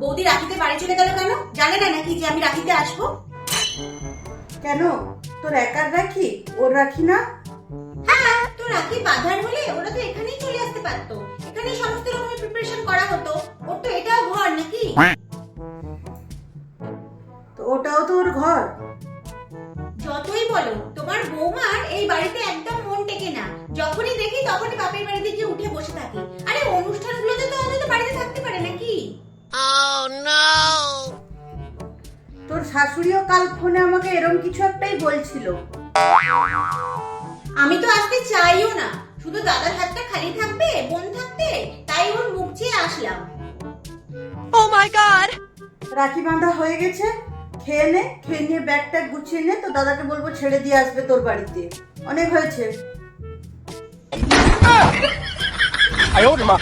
বৌদি রাখিতে বাড়ি চলে গেল কেন? জানে না নাকি যে আমি রাখিতে আসবো? কেন, তোর একার রাখি, ওর রাখি না? হ্যাঁ, তো রাখি বাঁধার হলে ওরা তো এখানেই চলে আসতে পারতো, এখানেই সমস্ত রকমের প্রিপারেশন করা হতো। ওর তো এটাও ঘর নাকি? তো ওটাও তো ওর ঘর। যতই বলো, তোমার বৌমার এই বাড়িতে একদম মন টেকে না। যখনই দেখি তখনই বাপের বাড়িতে গিয়ে উঠে বসে থাকে। আরে অনুষ্ঠানগুলোতে তো অন্তত বাড়িতে থাকতে পারে নাকি? তোর শাশুড়িও কাল ফোনে আমাকে এরম কিছু একটাই বলছিল। আমি তো আসতে চাইও না, শুধু দাদার হাতটা খালি থাকবে বোন থাকতে, তাই ওর মুখ চেয়ে আসলাম। Oh my god! রাখি বাঁধা হয়ে গেছে, খেয়ে নে, খেয়ে নিয়ে ব্যাগ ট্যাগ গুছিয়ে নে, তো দাদাকে বলবো ছেড়ে দিয়ে আসবে তোর বাড়িতে। অনেক হয়েছে। 哎呦我的妈！